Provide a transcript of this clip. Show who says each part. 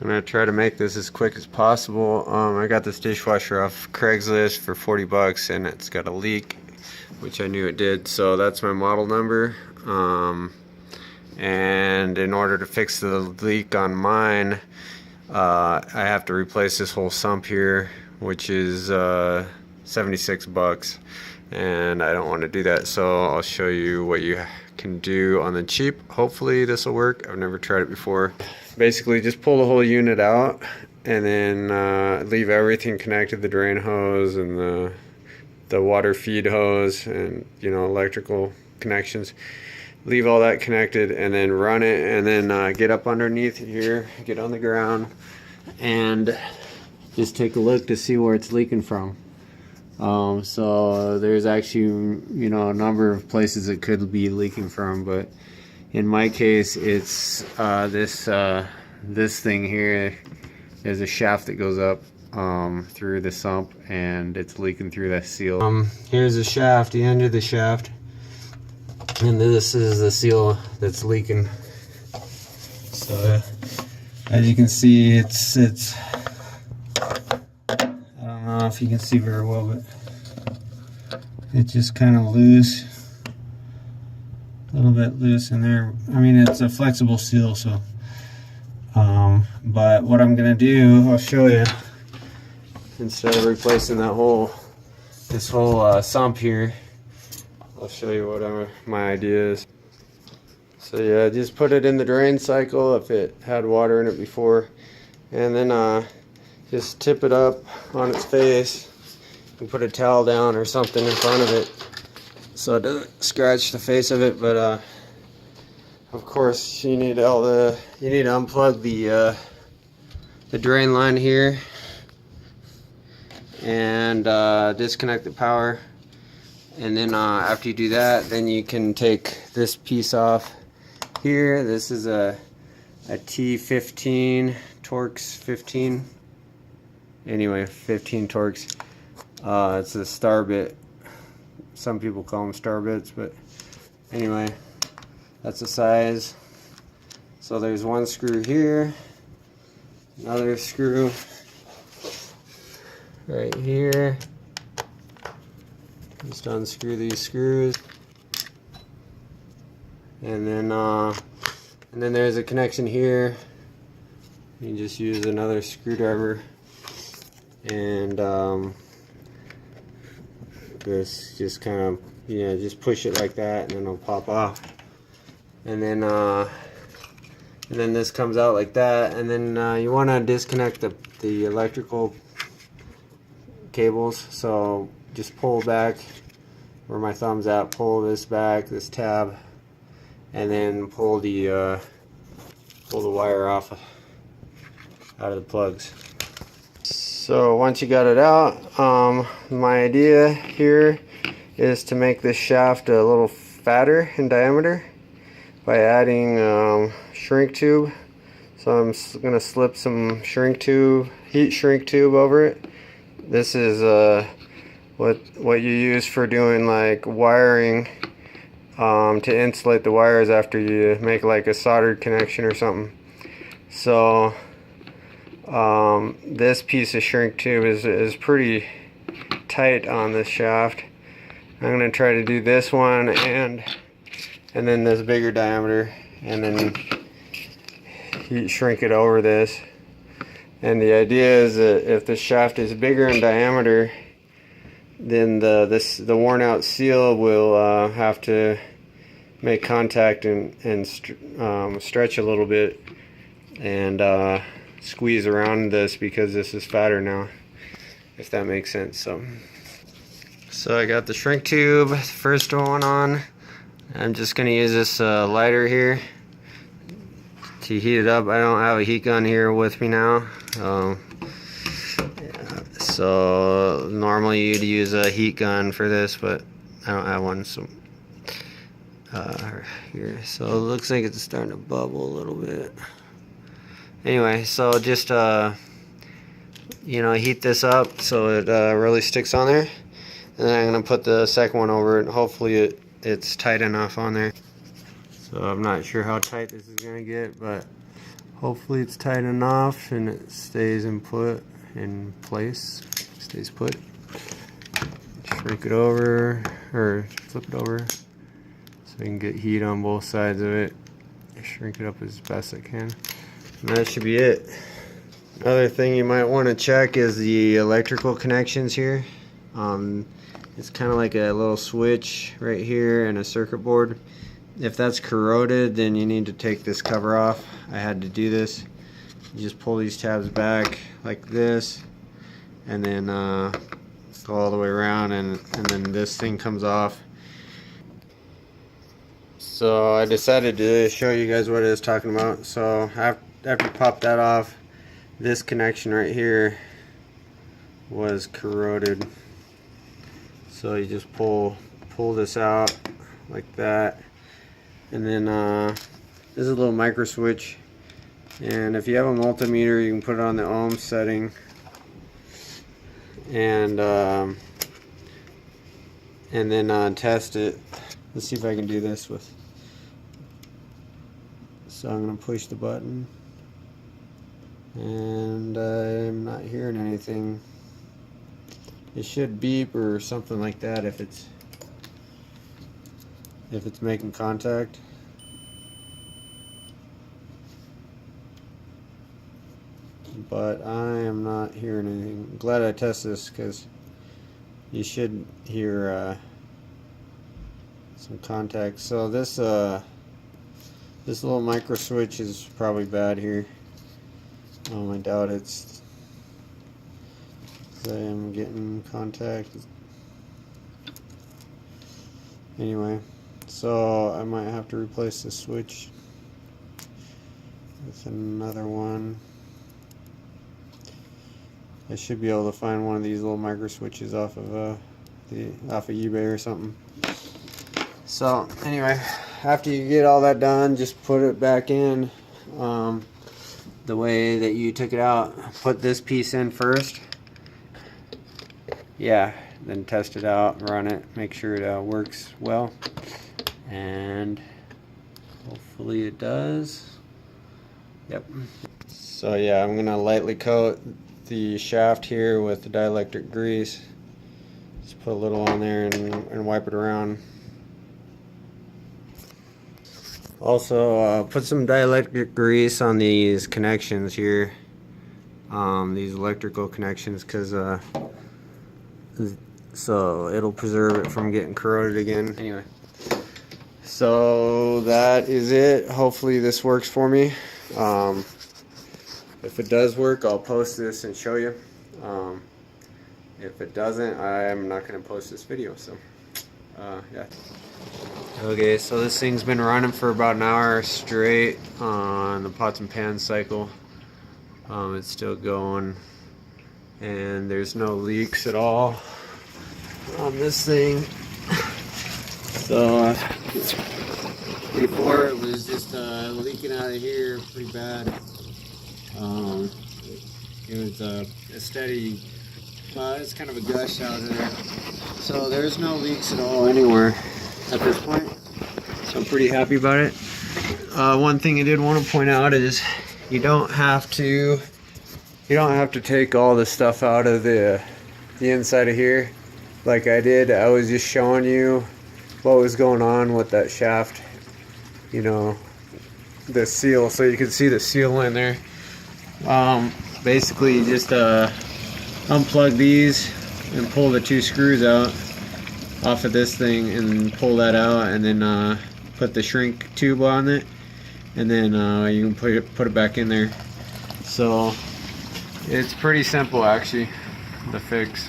Speaker 1: I'm gonna try to make this as quick as possible. I got this dishwasher off Craigslist for 40 bucks and it's got a leak, which I knew it did, so that's my model number. And in order to fix the leak on mine, I have to replace this whole sump here, which is 76 bucks, and I don't want to do that, so I'll show you what you can do on the cheap. Hopefully this will work. I've never tried it before. Basically just pull the whole unit out and then leave everything connected, the drain hose and the water feed hose and, you know, electrical connections. Leave all that connected and then run it, and then get up underneath here, get on the ground, and just take a look to see where it's leaking from. So there's actually, you know, a number of places it could be leaking from, but in my case it's this thing here is a shaft that goes up through the sump, and it's leaking through that seal. Here's the shaft, the end of the shaft, and this is the seal that's leaking. So as you can see, it's I don't know if you can see very well, but it's just kind of loose, a little bit loose in there. I mean, it's a flexible seal, so but what I'm gonna do, I'll show you. Instead of replacing this whole sump here, I'll show you what my idea is. So yeah, just put it in the drain cycle if it had water in it before, and then just tip it up on its face and put a towel down or something in front of it so it doesn't scratch the face of it. But of course you need to unplug the drain line here and disconnect the power. And then after you do that, then you can take this piece off here. This is a T15 Torx 15. Anyway, 15 Torx. It's a star bit. Some people call them star bits, but anyway, that's the size. So there's one screw here, another screw right here. Just unscrew these screws, and then there's a connection here. You just use another screwdriver, and this just kind of, you know, just push it like that, and then it'll pop off. And then this comes out like that, and then you want to disconnect the electrical cables. So just pull back where my thumb's at, pull this back, this tab, and then pull the wire off out of the plugs. So once you got it out, my idea here is to make this shaft a little fatter in diameter by adding shrink tube. So I'm gonna slip some heat shrink tube over it. This is what you use for doing like wiring, to insulate the wires after you make like a soldered connection or something. So this piece of shrink tube is pretty tight on this shaft. I'm going to try to do this one and then this bigger diameter, and then heat shrink it over this. And the idea is that if the shaft is bigger in diameter, then the worn out seal will have to make contact and stretch a little bit and squeeze around this, because this is fatter now, if that makes sense. So I got the shrink tube, first one on. I'm just going to use this lighter here to heat it up. I don't have a heat gun here with me now. So normally you'd use a heat gun for this, but I don't have one. So here, so it looks like it's starting to bubble a little bit. Anyway, so just you know, heat this up so it really sticks on there, and then I'm gonna put the second one over it. Hopefully it's tight enough on there. So I'm not sure how tight this is gonna get, but Hopefully it's tight enough and it stays in place, stays put. Shrink it over, or flip it over, so you can get heat on both sides of it. Shrink it up as best I can. And that should be it. Another thing you might want to check is the electrical connections here. It's kind of like a little switch right here and a circuit board. If that's corroded, then you need to take this cover off. I had to do this. You just pull these tabs back like this, and then go all the way around, and then this thing comes off. So I decided to show you guys what I was talking about. So after you pop that off, this connection right here was corroded. So you just pull this out like that, and then this is a little micro switch. And if you have a multimeter, you can put it on the ohm setting, and then test it. Let's see if I can do this with. So I'm going to push the button, and I'm not hearing anything. It should beep or something like that if it's making contact. But I am not hearing anything. I'm glad I tested this, because you should hear some contact. So this little micro switch is probably bad here. I doubt it's. I am getting contact. Anyway, so I might have to replace the switch with another one. I should be able to find one of these little micro switches off of eBay or something. So anyway, after you get all that done, just put it back in the way that you took it out. Put this piece in first. Yeah, then test it out, run it, make sure it works well, and hopefully it does. Yep. So yeah, I'm gonna lightly coat the shaft here with the dielectric grease. Just put a little on there and wipe it around. Also, put some dielectric grease on these connections here, these electrical connections, because so it'll preserve it from getting corroded again. Anyway, so that is it. Hopefully this works for me. If it does work, I'll post this and show you. If it doesn't, I'm not going to post this video. So yeah. Okay, so this thing's been running for about an hour straight on the pots and pans cycle. It's still going, and there's no leaks at all on this thing. So before it was just leaking out of here pretty bad. It was a steady, it's kind of a gush out of there. So there's no leaks at all anywhere at this point. So I'm pretty happy about it. One thing I did want to point out is you don't have to take all the stuff out of the inside of here like I did. I was just showing you what was going on with that shaft, you know, the seal, so you can see the seal in there. Basically you just unplug these and pull the two screws out off of this thing and pull that out, and then put the shrink tube on it, and then you can put it back in there. So it's pretty simple actually, the fix.